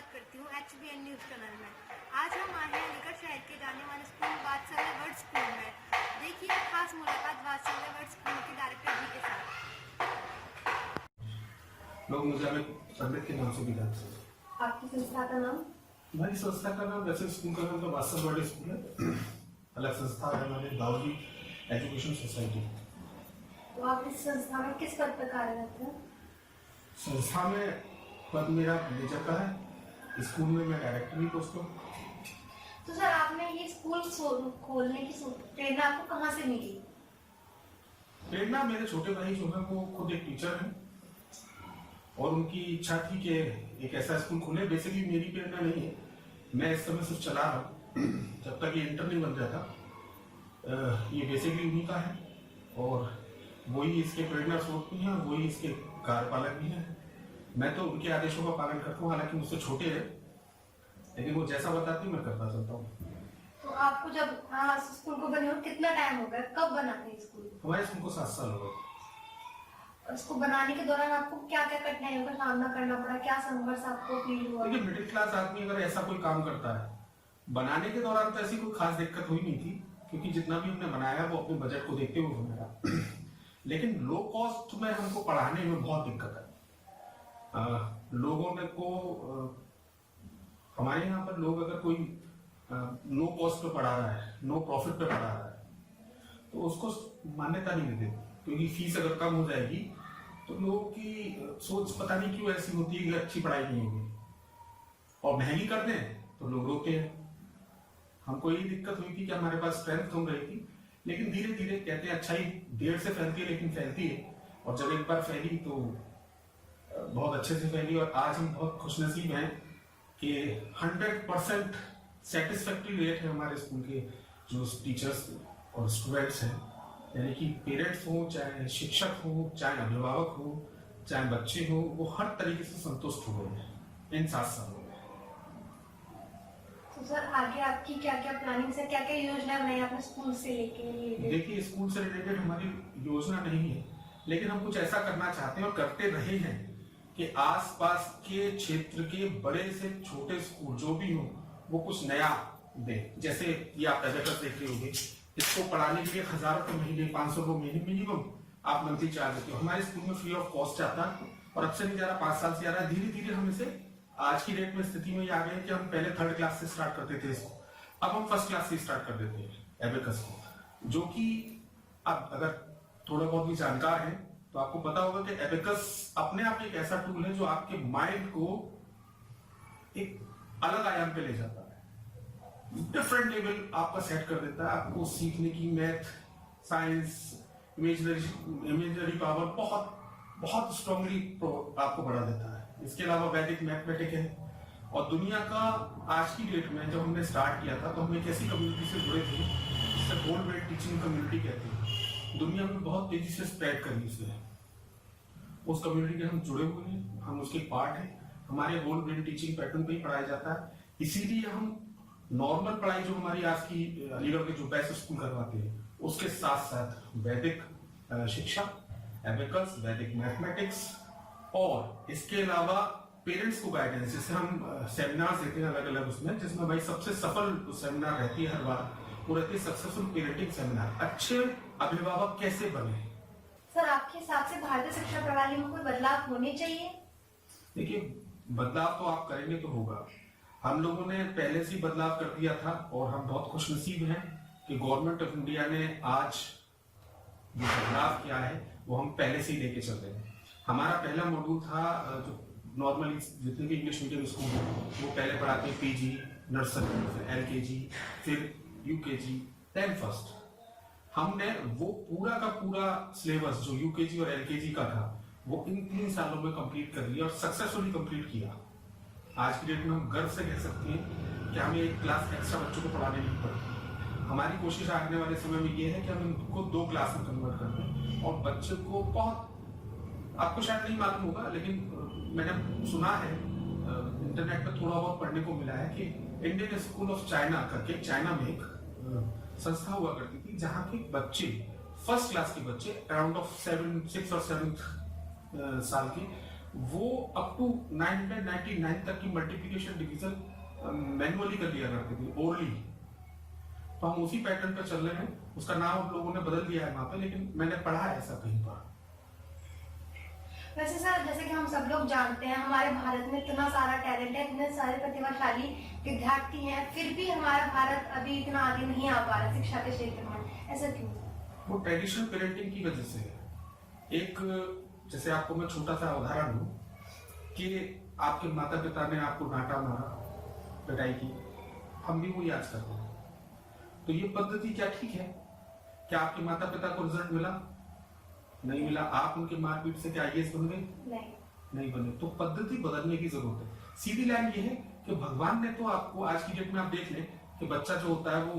स्वागत करती हूँ HBN न्यूज चैनल में। आज हम आए हैं अलीगढ़ शहर के जाने माने स्कूल वात्सल्य वर्ड स्कूल में। देखिए खास मुलाकात वात्सल्य वर्ड स्कूल के डायरेक्टर जी के साथ। लोग मुझे अमित पंडित के नाम से भी जानते हैं। आपकी संस्था का नाम? हमारी संस्था का नाम, वैसे स्कूल का नाम तो वात्सल्य वर्ड स्कूल है। अलग संस्था है हमारी दाऊदी एजुकेशन सोसाइटी। तो आप इस संस्था में किस पद पर कार्यरत हैं? संस्था में पद मेरा मैनेजर का है, स्कूल में मैं डायरेक्टर भी पोस्ट हूँ। तो सर आपने ये स्कूल खोलने की प्रेरणा आपको कहाँ से मिली? प्रेरणा मेरे छोटे भाई जो है वो खुद एक टीचर हैं और उनकी इच्छा थी कि एक ऐसा स्कूल खुले। बेसिकली मेरी प्रेरणा नहीं है, मैं इस समय सिर्फ चला रहा हूँ जब तक ये इंटर नहीं बन जाता। ये बेसिकली उन्हीं का है और वही इसके प्रेरणा स्रोत भी हैं, वही इसके कार्यपालक भी हैं। मैं तो उनके आदेशों का पालन करता हूँ, हालांकि मुझसे छोटे हैं, लेकिन वो जैसा बताती मैं करता चलता हूँ। तो आपको जब स्कूल को बने हो कितना टाइम हो गया, कब बना है स्कूल? हमारे स्कूल को 7 साल हो गए। उसको बनाने के दौरान आपको क्या क्या कठिनाइयों का सामना करना पड़ा, क्या संघर्ष आपको फील हुआ? देखिए मिडिल क्लास आदमी अगर ऐसा कोई काम करता है, बनाने के दौरान तो ऐसी कोई खास दिक्कत हुई नहीं थी, क्योंकि जितना भी हमने बनाया वो अपने बजट को देखते हुए बनाया। लेकिन लो कॉस्ट में हमको पढ़ाने में बहुत दिक्कत है। लोगों ने को हमारे यहाँ पर लोग अगर कोई नो कॉस्ट पे पढ़ा रहा है, नो प्रॉफिट पे पढ़ा रहा है, तो उसको मान्यता नहीं देते, क्योंकि फीस अगर कम हो जाएगी तो लोगों की सोच पता नहीं क्यों ऐसी होती है कि अच्छी पढ़ाई नहीं होगी, और महंगी कर दें तो लोग रोते हैं। हमको यही दिक्कत हुई थी कि हमारे पास स्ट्रेंथ कम रही थी, लेकिन धीरे धीरे कहते हैं अच्छाई देर से फैलती है लेकिन फैलती है, और जब एक बार फैली तो बहुत अच्छे से फैली। और आज हम बहुत खुशनसीब हैं कि 100% सेटिस्फैक्ट्री रेट है हमारे स्कूल के जो टीचर्स और स्टूडेंट्स हैं, यानी कि पेरेंट्स हो, चाहे शिक्षक हो, चाहे अभिभावक हो, चाहे बच्चे हो, वो हर तरीके से संतुष्ट हो गए हैं इन 7 सालों में। तो सर आगे आपकी क्या क्या प्लानिंग है, क्या क्या योजना बनाई आपने स्कूल से लेके? देखिए स्कूल से रिलेटेड हमारी योजना नहीं है, लेकिन हम कुछ ऐसा करना चाहते हैं और करते रहे हैं कि आसपास के क्षेत्र के बड़े से छोटे स्कूल जो भी हो वो कुछ नया दे। जैसे ये आप एबेकस देख रहे होंगे, इसको पढ़ाने के लिए 1000 रुपए महीने, 500 रुपए महीने मिनिमम आप मंथली चार्ज देते हो। हमारे स्कूल में फ्री ऑफ कॉस्ट आता है और अब से नहीं जा रहा, 5 साल से आ रहा है। धीरे धीरे हम इसे आज की डेट में स्थिति में ये आ गए कि हम पहले 3rd क्लास से स्टार्ट करते थे इसको, अब हम 1st क्लास से स्टार्ट कर देते हैं एबेकस को, जो कि अब अगर थोड़ा बहुत भी जानकार है तो आपको पता होगा कि एबेकस अपने आप एक ऐसा टूल है जो आपके माइंड को एक अलग आयाम पे ले जाता है, डिफरेंट लेवल आपका सेट कर देता है। आपको सीखने की मैथ, साइंस, इमेजिनरी पावर बहुत बहुत स्ट्रांगली आपको बढ़ा देता है। इसके अलावा वैदिक मैथमेटिक है, और दुनिया का आज की डेट में जब हमने स्टार्ट किया था तो हम एक ऐसी कम्युनिटी से जुड़े थे जिसे गोल्ड बेल्ट टीचिंग कम्युनिटी कहते हैं। दुनिया में बहुत तेजी से स्प्रेड करी उसने, उस कम्युनिटी के हम जुड़े हुए हैं, हम उसके पार्ट हैं। हमारे गोल्ड बेल्ट टीचिंग पैटर्न पे ही पढ़ाया जाता है, इसीलिए हम नॉर्मल पढ़ाई जो हमारी आज की अलीगढ़ के जो बेस्ट स्कूल करवाते हैं उसके साथ साथ वैदिक शिक्षा, एबेकस, वैदिक मैथमेटिक्स, और इसके अलावा पेरेंट्स को गाइडेंस, जैसे हम सेमिनार्स देते हैं अलग अलग उसमें, जिसमें भाई सबसे सफल सेमिनार रहती है हर बार, वो रहती है सक्सेसफुल पेरेंटिंग सेमिनार। अच्छे अभिभावक कैसे बने? सर आपके हिसाब से भारतीय शिक्षा प्रणाली में कोई बदलाव होने चाहिए? देखिए बदलाव तो आप करेंगे तो होगा। हम लोगों ने पहले से बदलाव कर दिया था और हम बहुत खुशनसीब हैं कि गवर्नमेंट ऑफ इंडिया ने आज जो बदलाव किया है वो हम पहले से ही लेके चल रहे हैं। हमारा पहला मॉड्यूल था जो नॉर्मली जितने भी इंग्लिश मीडियम स्कूल हैं वो पहले पढ़ाते हैं पीजी, नर्सरी, फिर एलकेजी, फिर यूकेजी, देन फर्स्ट। हमने वो पूरा का पूरा सिलेबस जो यूकेजी और एलकेजी का था वो इन 3 सालों में कंप्लीट कर लिया और सक्सेसफुली कंप्लीट किया। आज की डेट में हम गर्व से कह सकते हैं कि हमें एक क्लास एक्स्ट्रा बच्चों को पढ़ाने नहीं पड़ती। हमारी कोशिश आने वाले समय में ये है कि हम इनको 2 क्लास में कन्वर्ट कर दें और बच्चों को बहुत, आपको शायद नहीं मालूम होगा लेकिन मैंने सुना है, इंटरनेट पर थोड़ा बहुत पढ़ने को मिला है कि इंडियन स्कूल ऑफ चाइना करके चाइना में एक संस्था हुआ करती थी जहाँ के बच्चे, 1st क्लास के बच्चे अराउंड ऑफ 6 और 7 साल के, वो अप टू 999 तक की मल्टीप्लिकेशन डिवीजन मैनुअली कर लिया करते थे, ओरली। तो हम उसी पैटर्न पर चल रहे हैं। उसका नाम हम लोगों ने बदल दिया है वहां पे, लेकिन मैंने पढ़ा है ऐसा कहीं पर। वैसे सर, जैसे कि हम सब लोग जानते हैं, हमारे भारत में इतना सारा टैलेंट है, इतने सारे प्रतिभाशाली विद्यार्थी हैं, फिर भी हमारा भारत अभी इतना आगे नहीं आ पा रहा शिक्षा के क्षेत्र में। ऐसा क्यों? वो ट्रेडिशनल पेरेंटिंग की वजह से है। एक, जैसे आपको मैं छोटा सा उदाहरण दूं कि आपके माता पिता ने आपको डांटा मारा, पिटाई की, हम भी वही आज करते हैं। तो ये पद्धति क्या ठीक है? क्या आपके माता पिता को रिजल्ट मिला? नहीं मिला। आप उनके मारपीट से क्या आईएएस बन गए? नहीं बने। तो पद्धति बदलने की जरूरत है। सीधी लाइन ये है कि भगवान ने तो आपको, आज की डेट में आप देख लें कि बच्चा जो होता है वो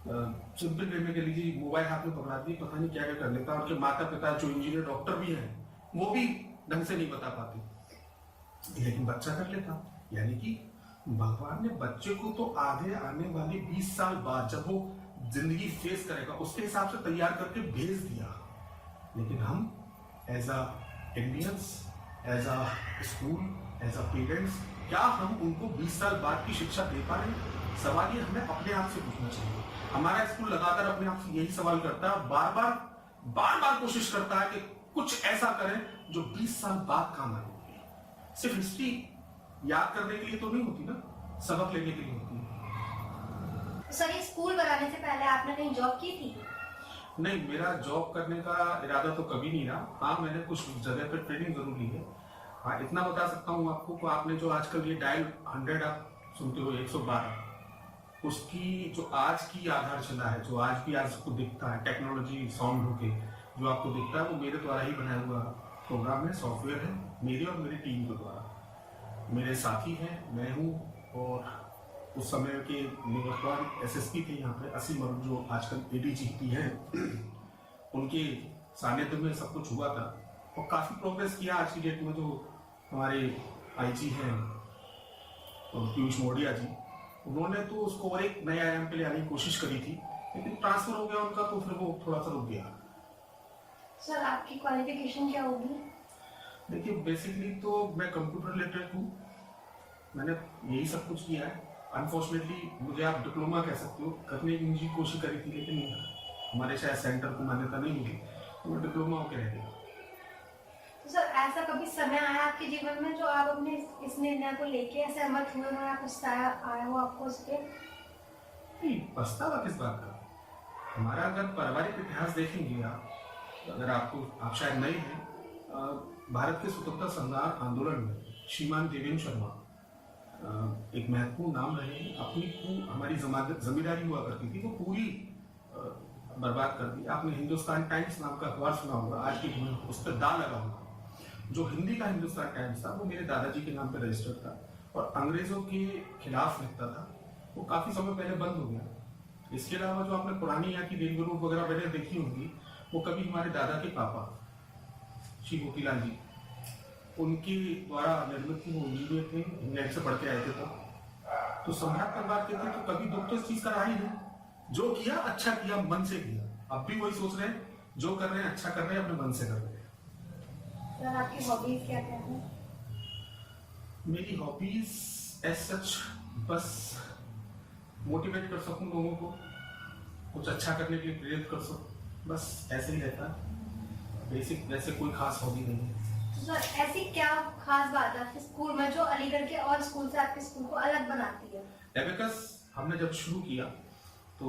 सिंपल वे में कह लीजिए मोबाइल हाथ में पकड़ा दिए, पता नहीं क्या क्या कर लेता है। उनके माता पिता जो इंजीनियर डॉक्टर भी हैं, वो भी ढंग से नहीं बता पाते, लेकिन बच्चा कर लेता। यानी कि भगवान ने बच्चे को तो आगे आने वाले 20 साल बाद जब वो जिंदगी फेस करेगा उसके हिसाब से तैयार करके भेज दिया। लेकिन हम as a Indians, as a school, as a parents, क्या हम उनको 20 साल बाद की शिक्षा दे पा रहे हैं? सवाल ये हमें अपने आप से पूछना चाहिए। हमारा स्कूल लगातार अपने आप से यही सवाल करता है, बार बार कोशिश करता है कि कुछ ऐसा करें जो 20 साल बाद काम आए। सिर्फ हिस्ट्री याद करने के लिए तो नहीं होती ना, सबक लेने के लिए होती है। सर, ये स्कूल बनाने से पहले आपने कहीं जॉब की थी? नहीं, मेरा जॉब करने का इरादा तो कभी नहीं रहा। हाँ, मैंने कुछ जगह पर ट्रेनिंग जरूर ली है। हाँ, इतना बता सकता हूँ आपको कि आपने जो आजकल ये डायल 100 आप सुनते हो, 112, उसकी जो आज की आधारशिला है, जो आज भी आपको दिखता है टेक्नोलॉजी साउंड होके जो आपको दिखता है, वो मेरे द्वारा ही बनाया हुआ प्रोग्राम है, सॉफ्टवेयर है, मेरी और मेरी टीम के द्वारा। मेरे साथी हैं, मैं हूँ, और उस समय के निवर्तमान एसएसपी थे यहाँ पे असीम अरुण, जो आजकल एडीजीपी हैं, उनके सानिध्य में सब कुछ हुआ था और काफी प्रोग्रेस किया। आज की डेट में जो हमारे आईजी हैं पीयूष मोडिया जी, उन्होंने तो उसको और एक नए आयाम पे ले आने की कोशिश करी थी, लेकिन ट्रांसफर हो गया उनका, तो फिर वो थोड़ा सा रुक गया। सर, आपकी क्वालिफिकेशन क्या होगी? देखिए, बेसिकली तो मैं कंप्यूटर रिलेटेड हूँ, मैंने यही सब कुछ किया है। अनफॉर्चुनेटली मुझे आप डिप्लोमा कह सकते हो, करने की मुझे कोशिश करी थी, लेकिन हमारे शायद सेंटर को मान्यता नहीं मिली, तो मैं डिप्लोमा होकर रह गया। तो सर, ऐसा कभी समय आया आपके जीवन में जो आप अपने इस निर्णय को लेके सहमत हुए हो या पछताया आया हो आपको उस पर? नहीं, पछतावा किस बात का? हमारा अगर पारिवारिक इतिहास देखेंगे आप, अगर आप शायद नहीं हैं, भारत के स्वतंत्रता संग्राम आंदोलन में श्रीमान देवेंद्र शर्मा एक महत्वपूर्ण नाम रहे। अपनी हमारी जमींदारी हुआ करती थी, वो पूरी बर्बाद कर दी। आपने हिंदुस्तान टाइम्स नाम का अखबार सुना होगा, आज की दिन उस पर दा लगा होगा। जो हिंदी का हिंदुस्तान टाइम्स था वो मेरे दादाजी के नाम पर रजिस्टर्ड था और अंग्रेजों के खिलाफ लिखता था। वो काफी समय पहले बंद हो गया। इसके अलावा जो आपने पुरानी यहाँ की रेल ग्रुप वगैरह मैंने देखी होंगी, वो कभी हमारे दादा के पापा श्री मोतीलाल जी, उनके द्वारा निर्मित थी। वो इंजीनियर थे, इंग्लैंड से पढ़ के आए थे। तो सम्राट परिवार के थे, तो कभी दुख तो इस चीज का रहा ही नहीं। जो किया अच्छा किया, मन से किया। अब भी वही सोच रहे हैं, जो कर रहे हैं अच्छा कर रहे हैं, अपने मन से कर रहे हैं। सर, आपकी हॉबीज क्या क्या है? मेरी हॉबीज एज सच बस मोटिवेट कर सकूं लोगों को, कुछ अच्छा करने के लिए प्रेरित कर सकूं, बस ऐसे ही रहता है। बेसिक वैसे कोई खास हॉबी नहीं है। तो सर, ऐसी क्या खास बात है आपके स्कूल में जो अलीगढ़ के और स्कूल से आपके स्कूल को अलग बनाती है? एबेकस हमने जब शुरू किया तो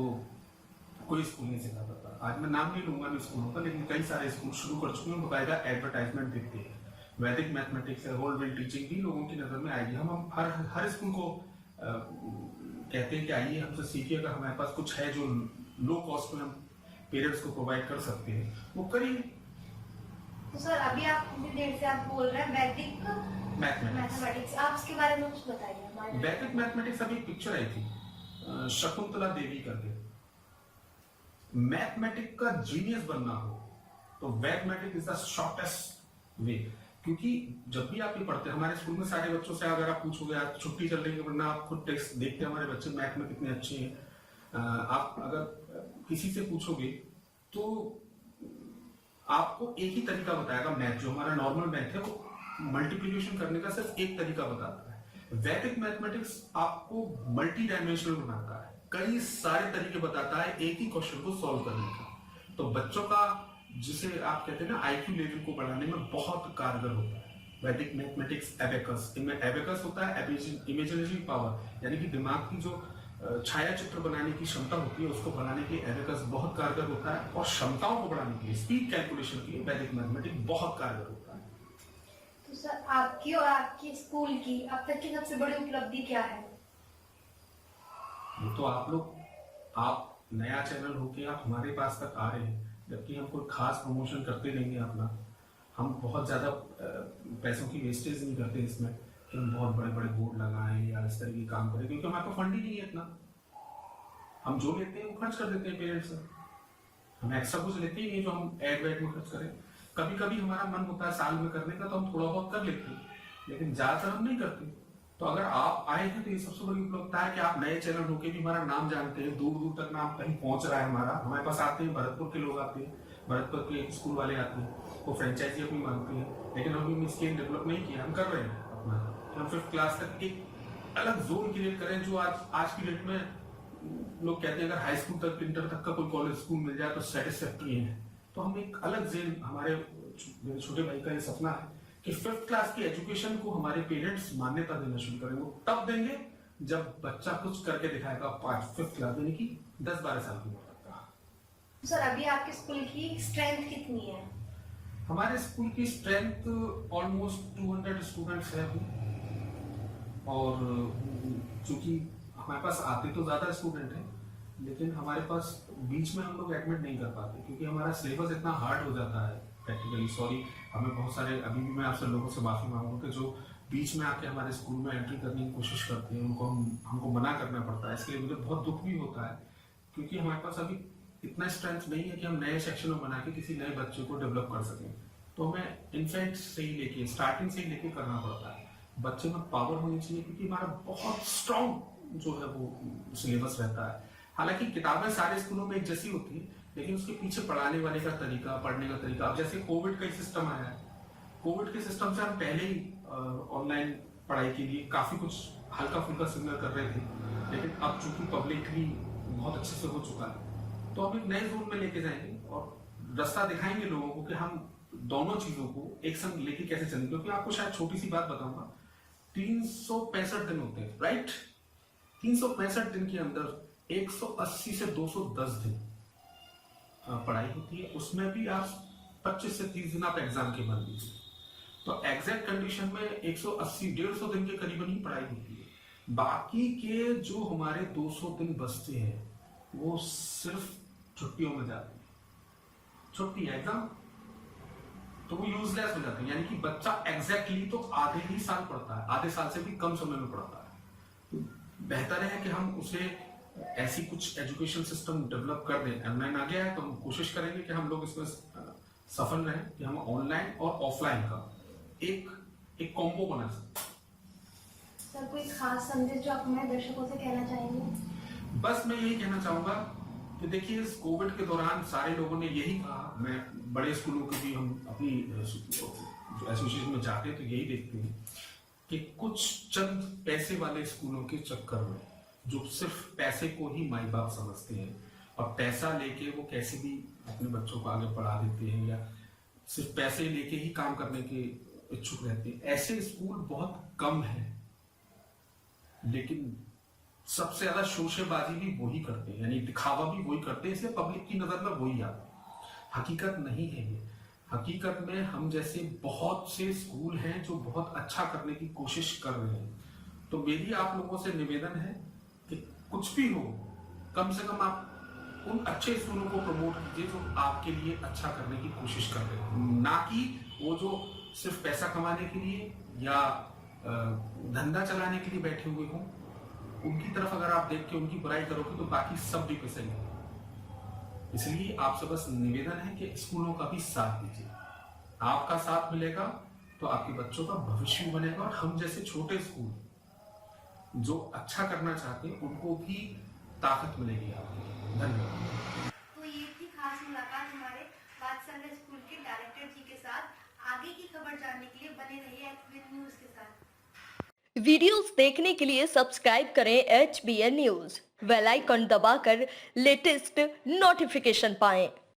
कोई स्कूल नहीं सिखाता था। आज मैं नाम नहीं लूंगा भी स्कूलों का, लेकिन कई सारे स्कूल शुरू कर चुके हैं, बकायदा एडवर्टाइजमेंट दिखती है। वैदिक मैथमेटिक्स है, होल व्हील टीचिंग भी लोगों की नजर में आएगी। हम हर स्कूल को कहते हैं कि आइए हमसे सीखिए, अगर हमारे पास कुछ है जो लो कॉस्ट में हम पेरेंट्स को प्रोवाइड कर सकते हैं, वो करिए। तो सर, अभी आप देर से आप बोल रहे हैं वैदिक मैथमेटिक्स, आप इसके बारे में कुछ बताइए। वैदिक मैथमेटिक्स, अभी एक पिक्चर आई थी शकुंतला देवी करके। मैथमेटिक्स का जीनियस बनना हो तो मैथमेटिक्स इज द शॉर्टेस्ट वे। क्योंकि जब भी आप ये पढ़ते हैं, हमारे स्कूल में सारे बच्चों से अगर आप पूछोगे, आज छुट्टी चल रही है, वरना आप खुद टेक्स्ट देखते हैं हमारे बच्चे मैथ में कितने अच्छे हैं। आप अगर किसी से पूछोगे तो आपको एक ही तरीका बताएगा। मैथ जो हमारा नॉर्मल मैथ है वो मल्टीप्लिकेशन करने का सिर्फ एक तरीका बताता है। वैदिक मैथमेटिक्स आपको मल्टी डायमेंशनल बनाता है, कई सारे तरीके बताता है एक ही क्वेश्चन को सॉल्व करने का। तो बच्चों का जिसे आप कहते हैं ना आईक्यू लेवल को बढ़ाने में बहुत कारगर होता है वैदिक मैथमेटिक्स। एबेकस, इनमें एबेकस होता है इमेजिनरी पावर, यानी कि दिमाग की जो छाया चित्र बनाने की क्षमता होती है उसको बढ़ाने के लिए एबेकस बहुत कारगर होता है, और क्षमताओं को बढ़ाने के लिए स्पीड कैलकुलेशन के लिए वैदिक मैथमेटिक्स बहुत कारगर होता है। तो सर आपकी और आपकी स्कूल की अब तक की सबसे बड़ी उपलब्धि क्या है? वो तो आप नया चैनल होके आप हमारे पास तक आ रहे हैं, जबकि हम कोई खास प्रमोशन करते नहीं है अपना। हम बहुत ज्यादा पैसों की वेस्टेज नहीं करते इसमें कि हम बहुत बड़े बड़े बोर्ड लगाएं या इस तरह की काम करें, क्योंकि हमारे पास फंड ही नहीं है इतना। हम जो लेते हैं वो खर्च कर देते हैं पेरेंट्स से, हम एक्स्ट्रा कुछ लेते ही नहीं जो हम एड वेड में खर्च करें। कभी कभी हमारा मन होता है साल में करने का तो हम थोड़ा बहुत कर लेते हैं, लेकिन ज्यादातर हम नहीं करते। तो अगर आप आए हैं तो ये सबसे बड़ी उपलब्धता है कि आप नए चैनल होके भी हमारा नाम जानते हैं, दूर दूर तक नाम कहीं पहुंच रहा है हमारा। हमारे पास आते हैं, भरतपुर के लोग आते हैं, भरतपुर के स्कूल वाले आते हैं, वो फ्रेंचाइजी अपनी मांगते हैं, लेकिन अभी स्केल डेवलप नहीं किया, हम कर रहे हैं अपना। हम 5th क्लास तक एक अलग जोन क्रिएट करें जो आज की डेट में लोग कहते हैं अगर हाई स्कूल तक इंटर तक का कोई कॉलेज स्कूल मिल जाए तो सेटिस्फैक्ट्री है। तो हम एक अलग जेन, हमारे मेरे छोटे भाई का ये सपना है कि 5th क्लास की एजुकेशन को हमारे पेरेंट्स मान्यता देना शुरू करेंगे। वो तब देंगे जब बच्चा कुछ करके दिखाएगा 5th क्लास, यानी कि 10-12 साल की उम्र तक। सर अभी आपके स्कूल की स्ट्रेंथ कितनी है? हमारे स्कूल की स्ट्रेंथ ऑलमोस्ट 200 स्टूडेंट्स है अभी, और चूंकि हमारे पास आते तो ज्यादा स्टूडेंट हैं, लेकिन हमारे पास बीच में हम लोग एडमिट नहीं कर पाते क्योंकि हमारा सिलेबस इतना हार्ड हो जाता है प्रैक्टिकली। सॉरी, हमें बहुत सारे, अभी भी मैं आपसे लोगों से माफी मांगूंगा कि जो बीच में आके हमारे स्कूल में एंट्री करने की कोशिश करते हैं उनको हमको मना करना पड़ता है। इसके लिए मुझे बहुत दुख भी होता है क्योंकि हमारे पास अभी इतना स्ट्रेंथ नहीं है कि हम नए सेक्शन बना के किसी नए बच्चे को डेवलप कर सकें। तो हमें इन्फेंट से ही लेके, स्टार्टिंग से ही लेके करना पड़ता है। बच्चे में पावर होनी चाहिए क्योंकि हमारा बहुत स्ट्रॉन्ग जो है वो सिलेबस रहता है। हालांकि किताबें सारे स्कूलों में एक जैसी होती है, लेकिन उसके पीछे पढ़ाने वाले का तरीका, पढ़ने का तरीका। अब जैसे कोविड का सिस्टम आया है, कोविड के सिस्टम से हम पहले ही ऑनलाइन पढ़ाई के लिए काफी कुछ हल्का फुल्का सिग्नल कर रहे थे, लेकिन अब चूंकि पब्लिकली बहुत अच्छे से हो चुका है तो हम एक नए जोन में लेके जाएंगे और रास्ता दिखाएंगे लोगों को कि हम दोनों चीजों को एक संग लेके कैसे चलेंगे। क्योंकि आपको शायद छोटी सी बात बताऊंगा, 365 दिन होते हैं, राइट? 365 दिन के अंदर 180 से 210 दिन पढ़ाई होती है, उसमें भी आप 25 से 30 दिन आप एग्जाम के मान लीजिए, तो एग्जैक्ट कंडीशन में 180-150 दिन के करीबन ही पढ़ाई होती है। बाकी के जो हमारे 200 दिन बचते हैं वो सिर्फ छुट्टियों में जाते हैं, छुट्टी एग्जाम, तो वो यूजलेस हो जाते हैं। यानी कि बच्चा एग्जैक्टली तो आधे ही साल पढ़ता है, आधे साल से भी कम समय में पढ़ता है। तो बेहतर है कि हम उसे ऐसी कुछ एजुकेशन सिस्टम डेवलप कर दें। ऑनलाइन आ गया है तो हम कोशिश करेंगे कि हम लोग इसमें सफल रहें कि हम ऑनलाइन और ऑफलाइन का एक कॉम्बो बना सकते। सर कोई खास संदेश जो आप हमें दर्शकों से कहना चाहेंगे? बस मैं यही कहना चाहूंगा कि देखिए इस कोविड के दौरान सारे लोगों ने यही कहा, मैं बड़े स्कूलों के भी हम अपनी एसोसिएशन में जाते हैं तो यही देखते हैं कि कुछ चंद पैसे वाले स्कूलों के चक्कर में जो सिर्फ पैसे को ही माई बाप समझते हैं और पैसा लेके वो कैसे भी अपने बच्चों को आगे बढ़ा देते हैं या सिर्फ पैसे लेके ही काम करने के इच्छुक रहते हैं, ऐसे स्कूल बहुत कम हैं। लेकिन सबसे ज्यादा शोशेबाजी भी वही करते हैं, यानी दिखावा भी वही करते हैं, इसलिए पब्लिक की नजर में वही आता है। हकीकत नहीं है ये। हकीकत में हम जैसे बहुत से स्कूल हैं जो बहुत अच्छा करने की कोशिश कर रहे हैं। तो मेरी आप लोगों से निवेदन है कि कुछ भी हो, कम से कम आप उन अच्छे स्कूलों को प्रमोट कीजिए जो आपके लिए अच्छा करने की कोशिश कर रहे हैं, ना कि वो जो सिर्फ पैसा कमाने के लिए या धंधा चलाने के लिए बैठे हुए हों। उनकी तरफ अगर आप देख के उनकी बुराई करोगे तो बाकी सब भी पिसेंगे। इसलिए आपसे बस निवेदन है कि स्कूलों का भी साथ दीजिए। आपका साथ मिलेगा तो आपके बच्चों का भविष्य बनेगा और हम जैसे छोटे स्कूल जो अच्छा करना चाहते हैं उनको भी ताकत मिलेगी आपको। धन्यवाद। तो ये थी खास मुलाकात हमारे वात्सल्य स्कूल के बने रहिए HBN न्यूज के साथ। वीडियोस देखने के लिए सब्सक्राइब करें HBN न्यूज, बेल आइकन दबाकर लेटेस्ट नोटिफिकेशन पाएं।